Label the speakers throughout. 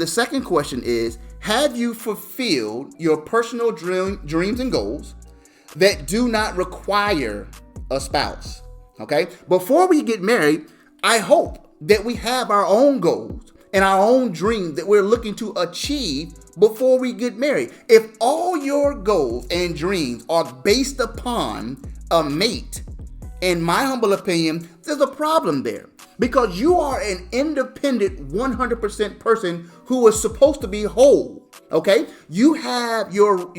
Speaker 1: the second question is, have you fulfilled your personal dreams and goals that do not require a spouse? Okay? Before we get married, I hope that we have our own goals and our own dreams that we're looking to achieve before we get married. If all your goals and dreams are based upon a mate, in my humble opinion, there's a problem there. Because you are an independent 100% person who is supposed to be whole. Okay? You have your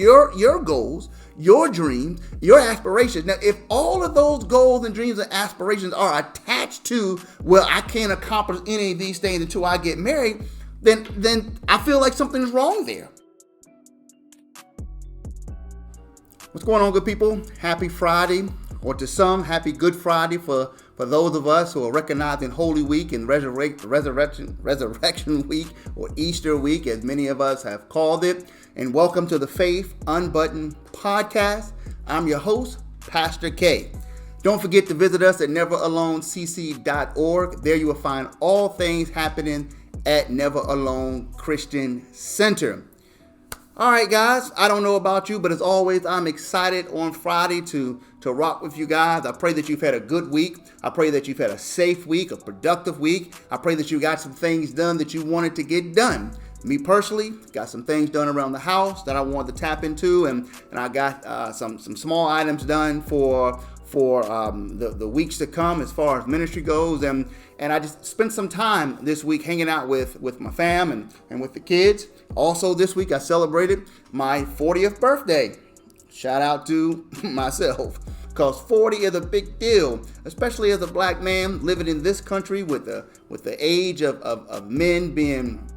Speaker 1: goals, your dreams, your aspirations. Now, if all of those goals and dreams and aspirations are attached to, well, I can't accomplish any of these things until I get married, then I feel like something's wrong there. What's going on, good people? Happy Friday, or to some, happy Good Friday for those of us who are recognizing Holy Week and Resurrection Week, or Easter Week, as many of us have called it. And welcome to the Faith Unbuttoned podcast. I'm your host, Pastor K. Don't forget to visit us at neveralonecc.org. There you will find all things happening at Never Alone Christian Center. All right, guys, I don't know about you, but as always, I'm excited on Friday to rock with you guys. I pray that you've had a good week. I pray that you've had a safe week, a productive week. I pray that you got some things done that you wanted to get done. Me personally, got some things done around the house that I wanted to tap into, and I got some small items done for the weeks to come as far as ministry goes, and I just spent some time this week hanging out with my fam and with the kids. Also this week I celebrated my 40th birthday. Shout out to myself, because 40 is a big deal, especially as a black man living in this country with the age of men being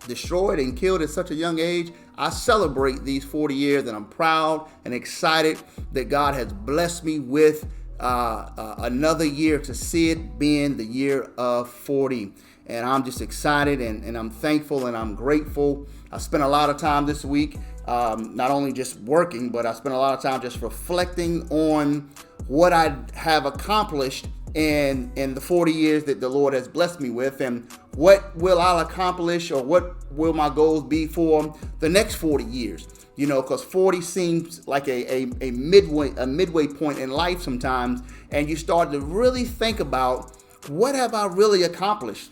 Speaker 1: destroyed and killed at such a young age. I celebrate these 40 years, and I'm proud and excited that God has blessed me with another year to see it being the year of 40. And I'm just excited, and I'm thankful, and I'm grateful. I spent a lot of time this week, not only just working, but I spent a lot of time just reflecting on what I have accomplished in the 40 years that the Lord has blessed me with, and what will I accomplish, or what will my goals be for the next 40 years. You know, because 40 seems like a midway point in life sometimes, and you start to really think about, what have I really accomplished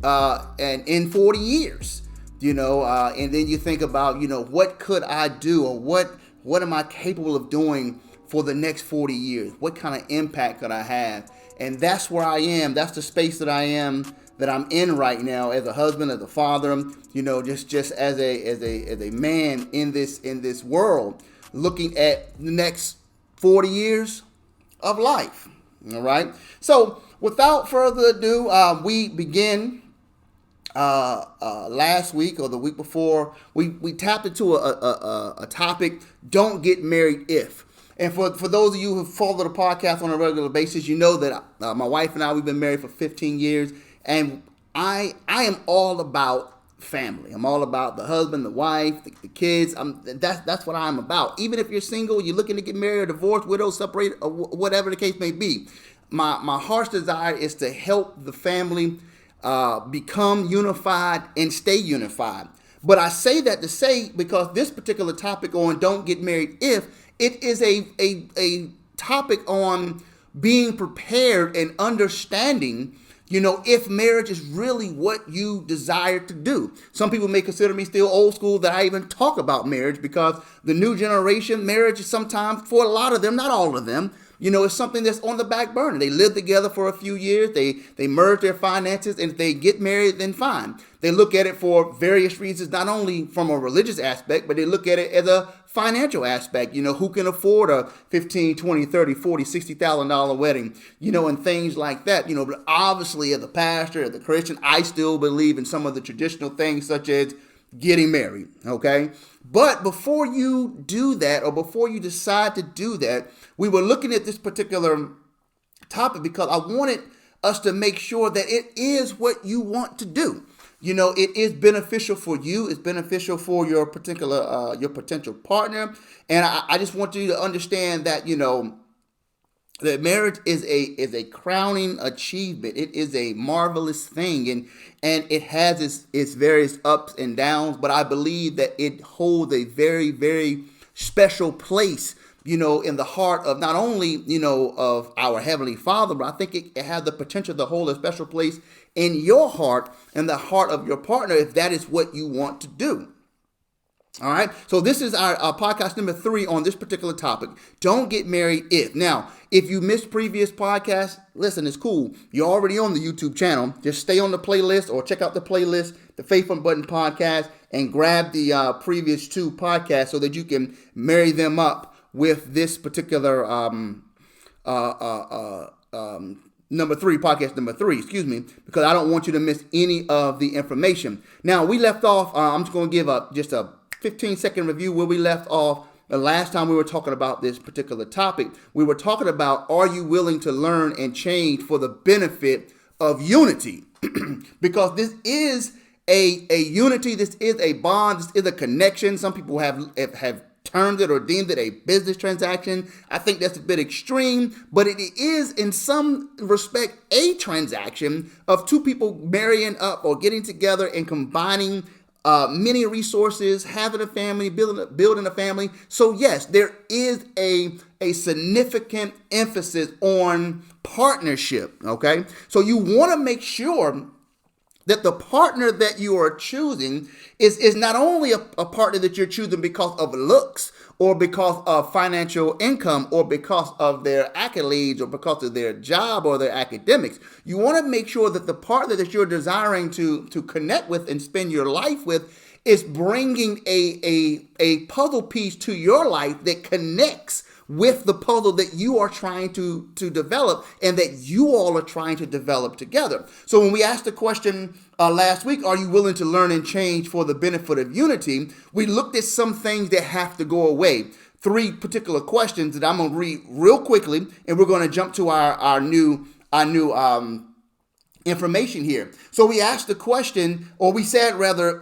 Speaker 1: and in 40 years? You know, and then you think about, what could I do, or what am I capable of doing for the next 40 years? What kind of impact could I have? And that's where I am. That's the space that I'm in right now, as a husband, as a father, just as a man in this world, looking at the next 40 years of life. All right. So without further ado, we begin last week or the week before. We tapped into a topic: don't get married if. And for those of you who follow the podcast on a regular basis, you know that my wife and I, we've been married for 15 years. And I am all about family. I'm all about the husband, the wife, the kids. That's what I'm about. Even if you're single, you're looking to get married or divorced, widowed, separated, or whatever the case may be. My heart's desire is to help the family become unified and stay unified. But I say that to say, because this particular topic on don't get married if, it is a topic on being prepared and understanding, if marriage is really what you desire to do. Some people may consider me still old school that I even talk about marriage, because the new generation, marriage is sometimes, for a lot of them, not all of them, it's something that's on the back burner. They live together for a few years. They merge their finances, and if they get married, then fine. They look at it for various reasons, not only from a religious aspect, but they look at it as a financial aspect. Who can afford a $15, $20, $30, $40, $60,000 wedding, and things like that. But obviously, as a pastor, as a Christian, I still believe in some of the traditional things, such as getting married, okay? But before you do that, or before you decide to do that, we were looking at this particular topic because I wanted us to make sure that it is what you want to do. It is beneficial for you. It's beneficial for your particular, your potential partner. And I just want you to understand that, that marriage is a crowning achievement. It is a marvelous thing, and it has its various ups and downs. But I believe that it holds a very, very special place, in the heart of not only of our Heavenly Father, but I think it has the potential to hold a special place in your heart and the heart of your partner if that is what you want to do. All right. So this is our podcast number 3 on this particular topic. Don't get married if. Now, if you missed previous podcasts, listen, it's cool. You're already on the YouTube channel. Just stay on the playlist or check out the playlist, the Faith Unbuttoned podcast, and grab the previous 2 podcasts so that you can marry them up with this particular number 3, podcast number 3, because I don't want you to miss any of the information. Now, we left off, I'm just going to give just a 15-second review where we left off the last time we were talking about this particular topic. We were talking about, are you willing to learn and change for the benefit of unity? Because this is a unity, this is a bond, this is a connection. Some people have termed it or deemed it a business transaction. I think that's a bit extreme, but it is in some respect a transaction of 2 people marrying up or getting together and combining many resources, having a family, building a family. So yes, there is a significant emphasis on partnership. Okay, so you want to make sure that the partner that you are choosing is not only a partner that you're choosing because of looks or because of financial income or because of their accolades or because of their job or their academics. You want to make sure that the partner that you're desiring to connect with and spend your life with is bringing a puzzle piece to your life that connects with the puzzle that you are trying to develop and that you all are trying to develop together. So when we asked the question last week, are you willing to learn and change for the benefit of unity? We looked at some things that have to go away. 3 particular questions that I'm going to read real quickly, and we're going to jump to our new information here. So we asked the question, or we said rather,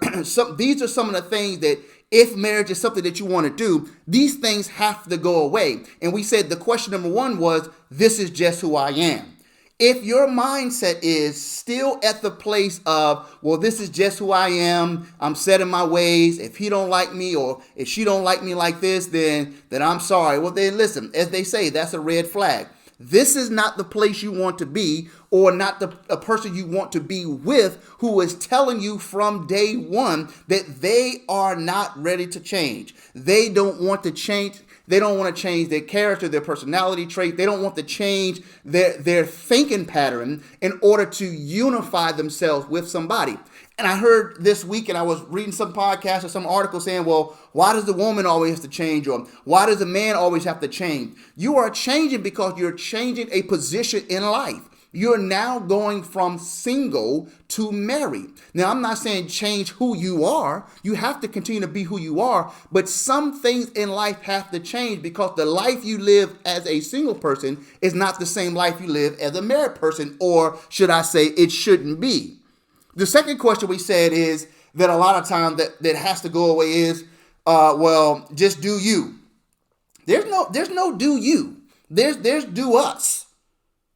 Speaker 1: these are some of the things that if marriage is something that you want to do, these things have to go away. And we said the question number 1 was, this is just who I am. If your mindset is still at the place of, well, this is just who I am, I'm set in my ways, if he don't like me or if she don't like me like this, then I'm sorry. Well, then listen, as they say, that's a red flag. This is not the place you want to be, or not a person you want to be with, who is telling you from day one that they are not ready to change. They don't want to change. They don't want to change their character, their personality trait. They don't want to change their thinking pattern in order to unify themselves with somebody. And I heard this week, and I was reading some podcast or some article saying, well, why does the woman always have to change? Or why does the man always have to change? You are changing because you're changing a position in life. You're now going from single to married. Now, I'm not saying change who you are. You have to continue to be who you are. But some things in life have to change because the life you live as a single person is not the same life you live as a married person. Or should I say it shouldn't be? The second question we said is that a lot of times that has to go away is, well, just do you. There's no do you. There's do us.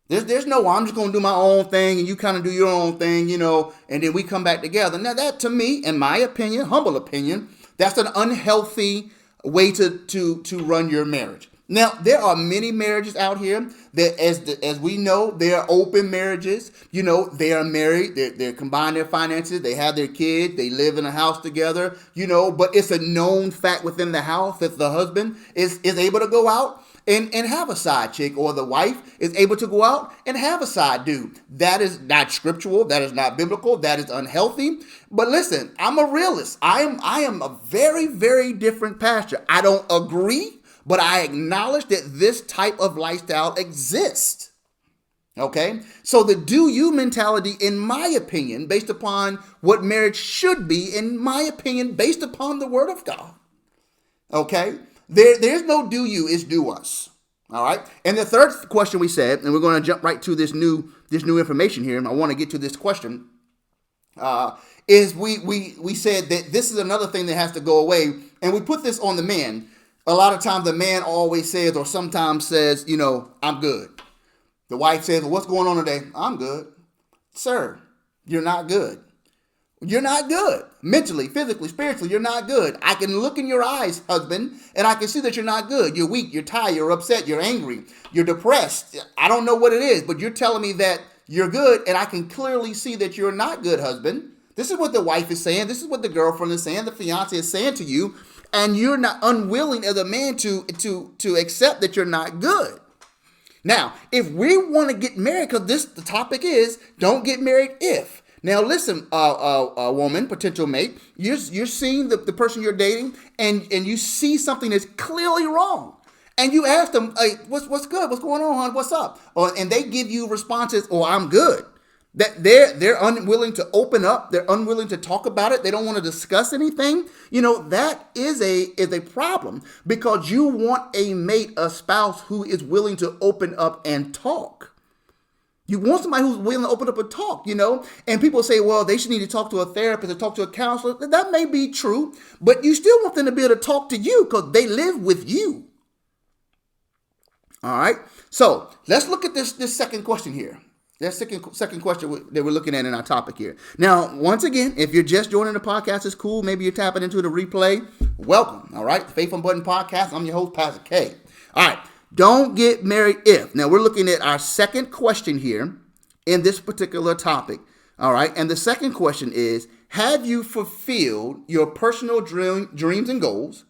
Speaker 1: There's no, I'm just going to do my own thing and you kind of do your own thing, and then we come back together. Now that, to me, in my opinion, humble opinion, that's an unhealthy way to run your marriage. Now, there are many marriages out here that, as we know, they are open marriages. They are married. They're combined their finances. They have their kids. They live in a house together, but it's a known fact within the house that the husband is able to go out and have a side chick, or the wife is able to go out and have a side dude. That is not scriptural. That is not biblical. That is unhealthy. But listen, I'm a realist. I am a very, very different pastor. I don't agree, but I acknowledge that this type of lifestyle exists. Okay? So the do you mentality, in my opinion, based upon what marriage should be, in my opinion, based upon the word of God. Okay? There's no do you, it's do us. All right? And the third question we said, and we're going to jump right to this new information here, and I want to get to this question, is we said that this is another thing that has to go away, and we put this on the man. a lot of times the man always says or sometimes says, I'm good. The wife says, well, what's going on today? I'm good. Sir, you're not good. You're not good. Mentally, physically, spiritually, you're not good. I can look in your eyes, husband, and I can see that you're not good. You're weak, you're tired, you're upset, you're angry, you're depressed. I don't know what it is, but you're telling me that you're good, and I can clearly see that you're not good, husband. This is what the wife is saying. This is what the girlfriend is saying. The fiance is saying to you, and you're not unwilling as a man to accept that you're not good. Now, if we want to get married, because the topic is don't get married if. Now, listen, a woman, potential mate, you're seeing the person you're dating, and you see something that's clearly wrong. And you ask them, hey, what's good? What's going on, hon? What's up? And they give you responses, I'm good. That they're unwilling to open up. They're unwilling to talk about it. They don't want to discuss anything. That is a problem because you want a mate, a spouse who is willing to open up and talk. You want somebody who's willing to open up and talk, and people say, well, they should need to talk to a therapist or talk to a counselor. That may be true, but you still want them to be able to talk to you because they live with you. All right. So let's look at this second question here. That second question that we're looking at in our topic here. Now, once again, if you're just joining the podcast, it's cool. Maybe you're tapping into the replay. Welcome. All right. Faith on Button Podcast. I'm your host, Pastor K. All right. Don't get married if. Now, we're looking at our second question here in this particular topic. All right. And the second question is, have you fulfilled your personal dreams and goals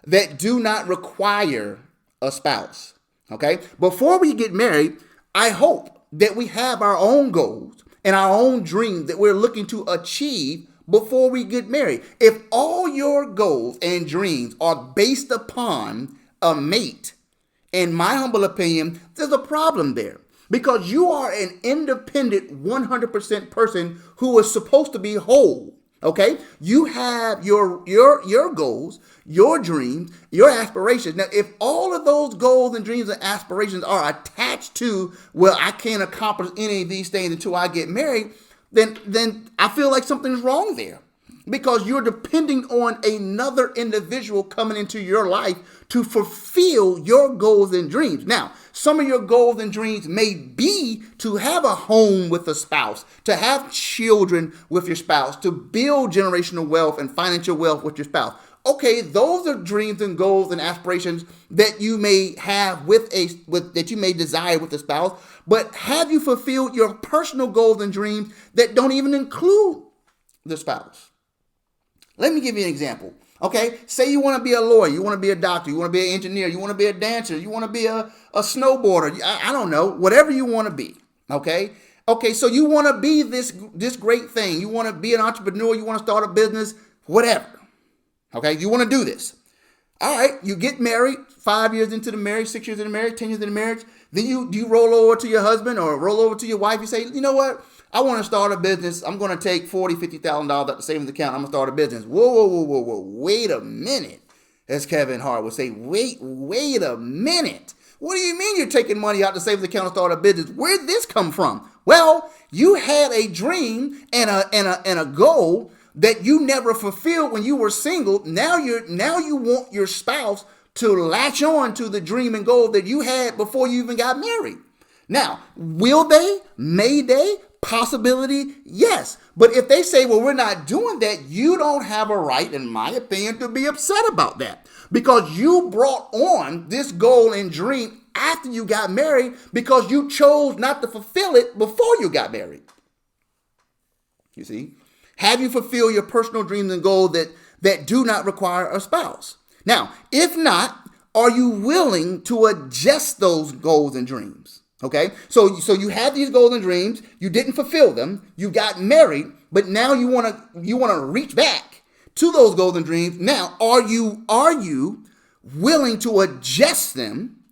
Speaker 1: that do not require a spouse? Okay. Before we get married, I hope that we have our own goals and our own dreams that we're looking to achieve before we get married. If all your goals and dreams are based upon a mate, in my humble opinion, there's a problem there because you are an independent 100% person who is supposed to be whole. Okay, you have your goals, your dreams, your aspirations. Now, if all of those goals and dreams and aspirations are attached to, well, I can't accomplish any of these things until I get married, then I feel like something's wrong there because you're depending on another individual coming into your life to fulfill your goals and dreams. Now, some of your goals and dreams may be to have a home with a spouse, to have children with your spouse, to build generational wealth and financial wealth with your spouse. Okay, those are dreams and goals and aspirations that you may have that you may desire with a spouse. But have you fulfilled your personal goals and dreams that don't even include the spouse? Let me give you an example. Okay, say you want to be a lawyer, you want to be a doctor, you want to be an engineer, you want to be a dancer, you want to be a snowboarder. I don't know, whatever you want to be. Okay, so you want to be this great thing. You want to be an entrepreneur. You want to start a business, whatever. Okay, you want to do this. All right, you get married, 5 years into the marriage, 6 years into the marriage, 10 years into the marriage. Then you roll over to your husband or roll over to your wife. You say, you know what? I want to start a business. I'm going to take $40,000, $50,000 out the savings account. I'm going to start a business. Whoa. Wait a minute. As Kevin Hart would say, wait a minute. What do you mean you're taking money out the savings account to start a business? Where'd this come from? Well, you had a dream and a goal that you never fulfilled when you were single. Now you want your spouse to latch on to the dream and goal that you had before you even got married. Now, will they? May they? Possibility? Yes. But if they say, well, we're not doing that, you don't have a right, in my opinion, to be upset about that because you brought on this goal and dream after you got married because you chose not to fulfill it before you got married. You see? Have you fulfilled your personal dreams and goals that do not require a spouse? Now, if not, are you willing to adjust those goals and dreams? Okay, so you had these goals and dreams, you didn't fulfill them, you got married, but now you want to reach back to those goals and dreams. Now, are you willing to adjust them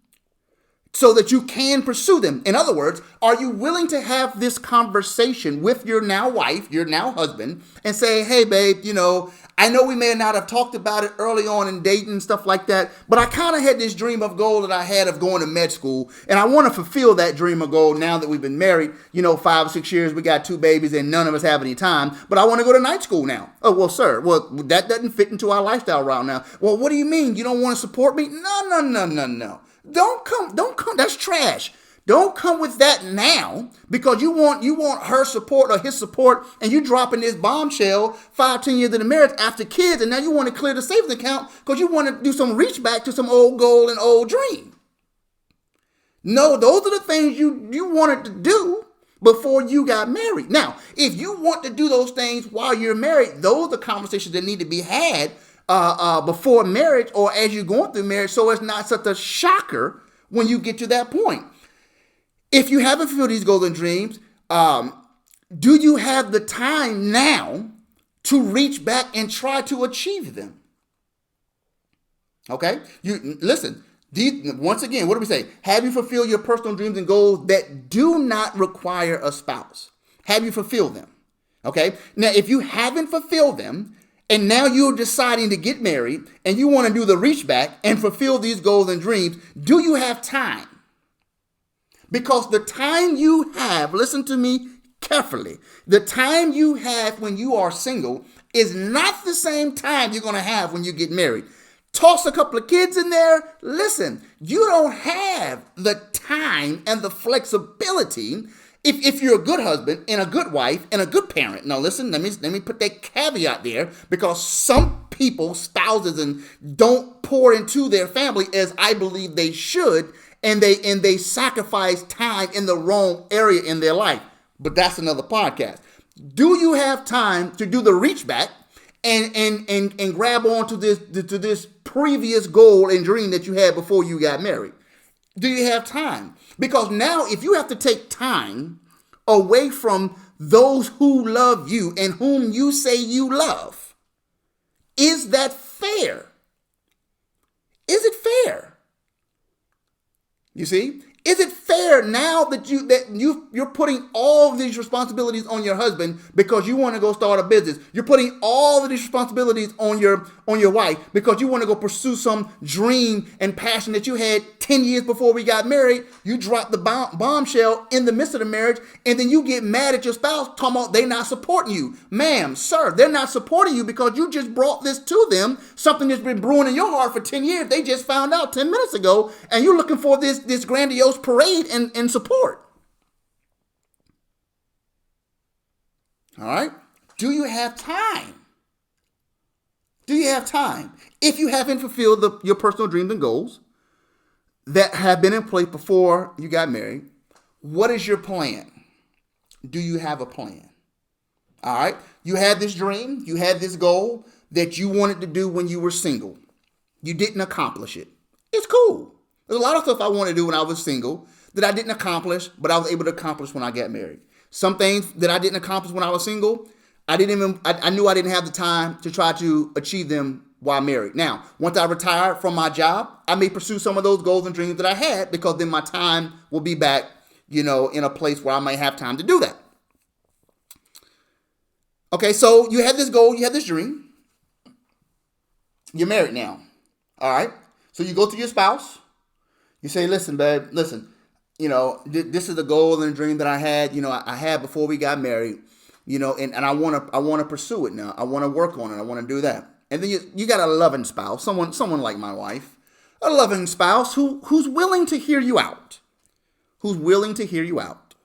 Speaker 1: so that you can pursue them? In other words, are you willing to have this conversation with your now wife, your now husband, and say, hey, babe, I know we may not have talked about it early on in dating and stuff like that, but I kind of had this dream of goal that I had of going to med school, and I want to fulfill that dream of goal now that we've been married, 5 or 6 years, we got 2 babies, and none of us have any time, but I want to go to night school now. Oh, well, sir, that doesn't fit into our lifestyle right now. Well, what do you mean? You don't want to support me? No. Don't come. That's trash. Don't come with that now because you want her support or his support, and you dropping this bombshell 5-10 years in the marriage after kids, and now you want to clear the savings account because you want to do some reach back to some old goal and old dream. No, those are the things you wanted to do before you got married. Now, if you want to do those things while you're married, those are conversations that need to be had before marriage or as you're going through marriage, so it's not such a shocker when you get to that point. If you haven't fulfilled these goals and dreams, do you have the time now to reach back and try to achieve them? Okay? Listen, once again, what do we say? Have you fulfilled your personal dreams and goals that do not require a spouse? Have you fulfilled them? Okay? Now, if you haven't fulfilled them, and now you're deciding to get married, and you want to do the reach back and fulfill these goals and dreams, do you have time? Because the time you have, listen to me carefully, the time you have when you are single is not the same time you're going to have when you get married. Toss a couple of kids in there. Listen, you don't have the time and the flexibility if you're a good husband and a good wife and a good parent. Now listen, let me put that caveat there, because some people, spouses, and don't pour into their family as I believe they should, and they sacrifice time in the wrong area in their life. But that's another podcast. Do you have time to do the reach back and grab onto this previous goal and dream that you had before you got married? Do you have time? Because now if you have to take time away from those who love you and whom you say you love, is that fair? Is it fair? You see, is it fair now that you're putting all of these responsibilities on your husband because you want to go start a business? You're putting all of these responsibilities on your wife because you want to go pursue some dream and passion that you had 10 years before we got married. You drop the bombshell in the midst of the marriage, and then you get mad at your spouse talking about they not supporting you. Ma'am, sir, they're not supporting you because you just brought this to them, something that's been brewing in your heart for 10 years. They just found out 10 minutes ago, and you're looking for this grandiose parade and support. All right? Do you have time? Do you have time? If you haven't fulfilled your personal dreams and goals that have been in place before you got married, what is your plan? Do you have a plan? All right? You had this dream, you had this goal that you wanted to do when you were single. You didn't accomplish it. It's cool. There's a lot of stuff I wanted to do when I was single that I didn't accomplish, but I was able to accomplish when I got married. Some things that I didn't accomplish when I was single, I knew I didn't have the time to try to achieve them while married. Now, once I retire from my job, I may pursue some of those goals and dreams that I had, because then my time will be back, in a place where I might have time to do that. Okay, so you had this goal, you had this dream. You're married now. All right. So you go to your spouse. You say, listen, babe, listen, this is the goal and dream that I had, I had before we got married, and I want to pursue it now. I want to work on it. I want to do that. And then you got a loving spouse, someone like my wife, a loving spouse who's willing to hear you out, who's willing to hear you out.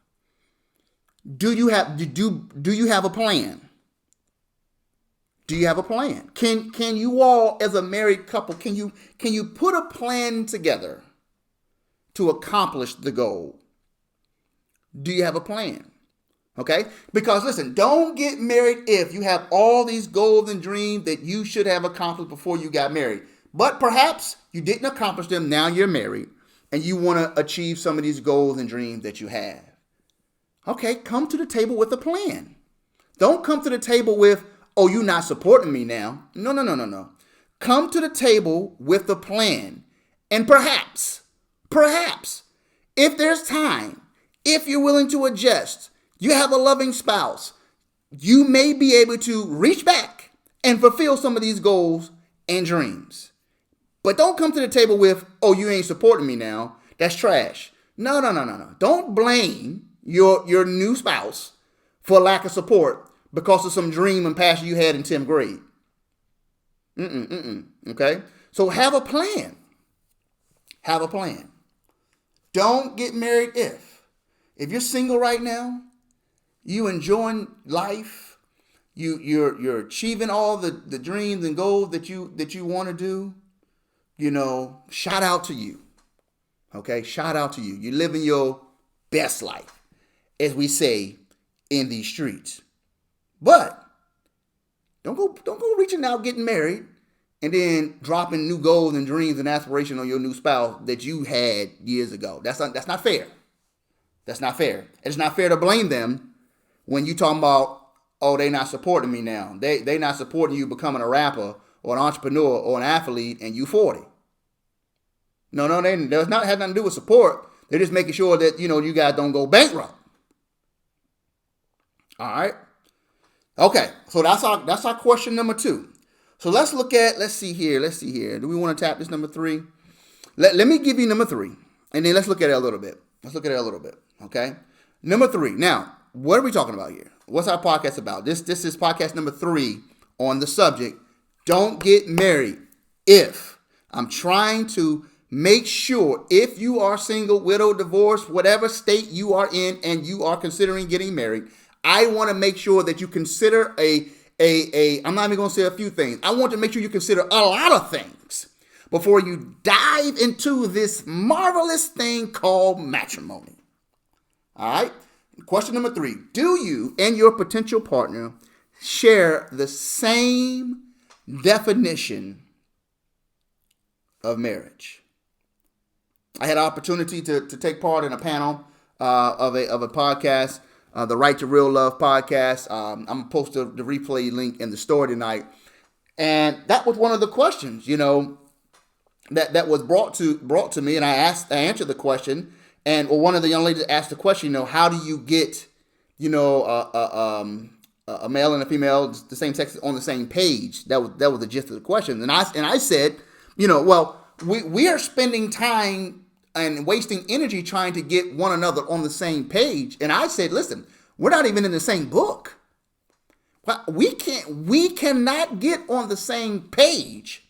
Speaker 1: Do you have a plan? Do you have a plan? Can you all, as a married couple, can you put a plan together to accomplish the goal? Do you have a plan? Okay? Because listen, don't get married if you have all these goals and dreams that you should have accomplished before you got married. But perhaps you didn't accomplish them, now you're married, and you want to achieve some of these goals and dreams that you have. Okay, come to the table with a plan. Don't come to the table with, oh, you're not supporting me now. No. Come to the table with a plan. And perhaps, if there's time, if you're willing to adjust, you have a loving spouse, you may be able to reach back and fulfill some of these goals and dreams. But don't come to the table with, oh, you ain't supporting me now. That's trash. No. Don't blame your new spouse for lack of support because of some dream and passion you had in 10th grade. Okay? So have a plan. Have a plan. Don't get married if you're single right now, you enjoying life, you're achieving all the dreams and goals that you want to do, shout out to you. Okay? Shout out to you. You're living your best life, as we say in these streets. But don't go reaching out, getting married, and then dropping new goals and dreams and aspirations on your new spouse that you had years ago. That's not fair. That's not fair. It's not fair to blame them when you talking about, oh, they not supporting me now. They not supporting you becoming a rapper or an entrepreneur or an athlete and you 40. No, has nothing to do with support. They're just making sure that, you guys don't go bankrupt. All right. Okay. So that's our question number 2. So let's see here. Do we want to tap this number 3? Let me give you number 3, and then let's look at it a little bit. Okay. Number 3. Now, what are we talking about here? What's our podcast about? This is podcast number 3 on the subject. Don't get married if. I'm trying to make sure if you are single, widowed, divorced, whatever state you are in, and you are considering getting married, I want to make sure that you consider I'm not even going to say a few things. I want to make sure you consider a lot of things before you dive into this marvelous thing called matrimony. All right. Question number 3. Do you and your potential partner share the same definition of marriage? I had an opportunity to take part in a panel of a podcast, the Right to Real Love podcast. I'm going to post the replay link in the story tonight. And that was one of the questions, that was brought to me. And I answered the question. And one of the young ladies asked the question, how do you get, a male and a female, the same sex on the same page? That was the gist of the question. And I said, we are spending time and wasting energy trying to get one another on the same page. And I said, listen, we're not even in the same book. We cannot get on the same page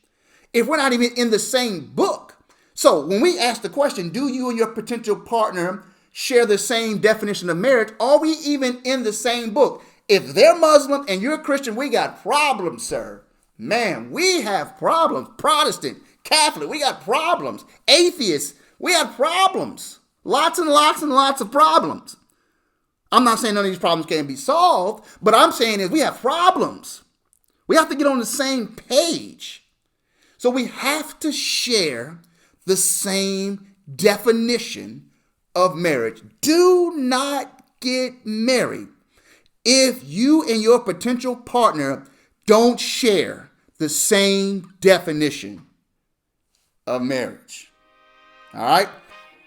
Speaker 1: if we're not even in the same book. So when we ask the question, do you and your potential partner share the same definition of marriage? Are we even in the same book? If they're Muslim and you're Christian, we got problems, sir. Man, we have problems. Protestant, Catholic, we got problems. Atheists, we have problems. Lots and lots and lots of problems. I'm not saying none of these problems can't be solved, but I'm saying is we have problems. We have to get on the same page. So we have to share the same definition of marriage. Do not get married if you and your potential partner don't share the same definition of marriage. All right?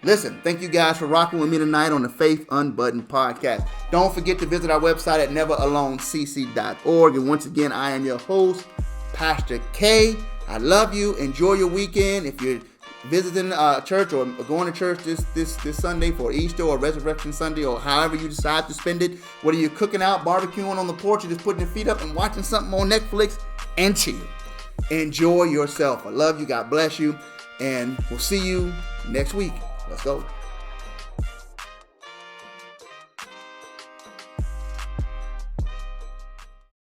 Speaker 1: Listen, thank you guys for rocking with me tonight on the Faith Unbuttoned podcast. Don't forget to visit our website at neveralonecc.org. And once again, I am your host, Pastor K. I love you. Enjoy your weekend. If you're visiting church or going to church this Sunday for Easter or Resurrection Sunday or however you decide to spend it, whether you're cooking out, barbecuing on the porch, or just putting your feet up and watching something on Netflix, and chill. Enjoy yourself. I love you. God bless you. And we'll see you next week. Let's go.